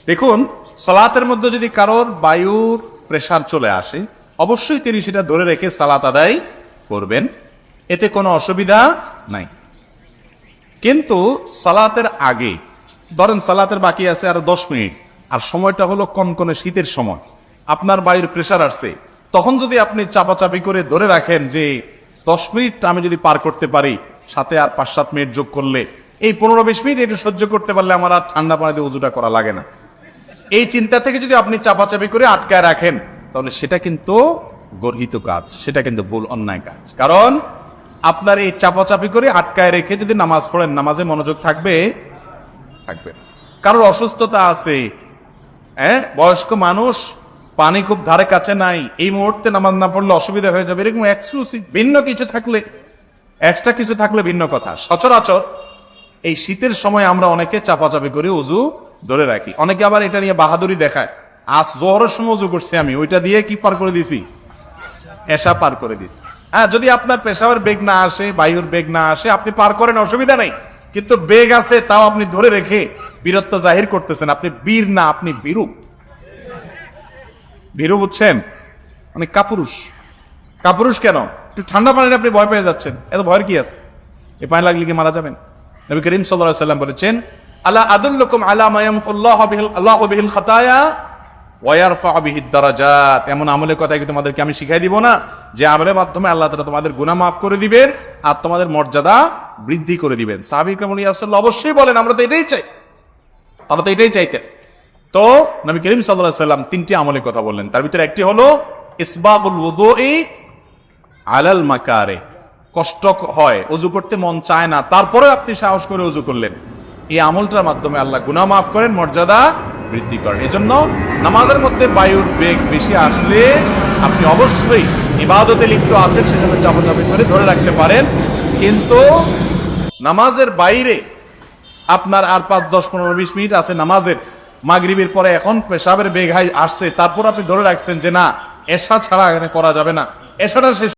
দেখুন, সালাতের মধ্যে যদি কারোর বায়ুর প্রেসার চলে আসে, অবশ্যই তিনি সেটা ধরে রেখে সালাত আদায় করবেন, এতে কোনো অসুবিধা নাই। কিন্তু সালাতের আগে, ধরেন সালাতের বাকি আছে আরো 10 মিনিট, আর সময়টা হলো কনকনে শীতের সময়, আপনার বায়ুর প্রেসার আসছে, তখন যদি আপনি চাপাচাপি করে ধরে রাখেন যে 10 মিনিট আমি যদি পার করতে পারি, সাথে আর 5-7 মিনিট যোগ করলে এই 15-20 মিনিট একটু সহ্য করতে পারলে আমার আর ঠান্ডা পানিতে উজুটা করা লাগে না, এই চিন্তা থেকে যদি আপনি চাপাচাপি করে আটকায় রাখেন, তাহলে সেটা কিন্তু গর্হিত কাজ, সেটা কিন্তু ভুল, অন্যায় কাজ। কারণ আপনার এই চাপাচাপি করে আটকায় রেখে যদি নামাজ পড়েন, নামাজে মনোযোগ থাকবে থাকবে না। কারোর অসুস্থতা আছে, বয়স্ক মানুষ, পানি খুব ধারে কাছে নাই, এই মুহূর্তে নামাজ না পড়লে অসুবিধা হয়ে যাবে, এরকম এক্সক্লুসিভ ভিন্ন কিছু থাকলে, এক্সট্রা কিছু থাকলে ভিন্ন কথা। সচরাচর এই শীতের সময় আমরা অনেকে চাপাচাপি করে উজু ধরে রাখি। অনেকে আবার এটা নিয়ে বাহাদুরি দেখায়, আজ জোহরের সময় উজু করছি আমি, ওইটা দিয়ে কি পার করে দিছি, এশা পার করে দিছি। হ্যাঁ, যদি আপনার পেশাবের বেগ না আসে, বায়ুর বেগ না আসে, আপনি পার করেন, অসুবিধা নেই। কিন্তু বেগ আছে, তাও আপনি ধরে রেখে বীরত্ব জাহির করতেছেন, আপনি বীর না, আপনি বীরু। বীরু বুঝছেন, মানে কাপুরুষ। কাপুরুষ কেন? একটু ঠান্ডা পানিতে আপনি ভয় পেয়ে যাচ্ছেন, এত ভয়ের কি আছে? এই পানি লাগলে কি মারা যাবেন? নবী করিম সাল্লাল্লাহু আলাইহি ওয়াসাল্লাম বলেছেন, আলা আদুল্লুকুম আলা মা ইয়ামহুল্লাহু বিহিল খাতায়া ওয়া ইয়ারফা'ু বিহিদ দারাজাত। এমন আমলের কথা কি তোমাদেরকে আমি শিখাই দিব না, যে আমলের মাধ্যমে আল্লাহ তাআলা তোমাদের গুনাহ মাফ করে দিবেন আর তোমাদের মর্যাদা বৃদ্ধি করে দিবেন। সাহাবীরা বলেন, ইয়া রাসূলুল্লাহ, অবশ্যই বলেন, আমরা তো এটাই চাই। তারা তো এটাই চাইতেন। তো নবী করিম সাল্লাল্লাহু আলাইহি ওয়াসাল্লাম 3টি আমলের কথা বললেন, তার ভিতরে একটি হলো ইসবাগুল ওযুই আলাল মাকারে। কষ্ট হয়, ওযু করতে মন চায় না, তারপরে আপনি সাহস করে ওযু করলেন, এই আমলটার মাধ্যমে আল্লাহ গুনাহ মাফ করেন, মর্যাদা বৃদ্ধি করেন। এজন্য নামাজের মধ্যে বায়ুর বেগ বেশি আসলে আপনি অবশ্যই ইবাদতে লিপ্ত আছেন, সেজন্য চাপাচাপি করে ধরে রাখতে পারেন। কিন্তু নামাজের বাইরে আপনার আর 5, 10, 15, 20 মিনিট আছে নামাজের, মাগরিবের পরে এখন পেশাবের বেগ আসছে, তারপর আপনি ধরে রাখছেন যে না, এশা ছাড়া এখানে করা যাবে না, এশাটা শেষ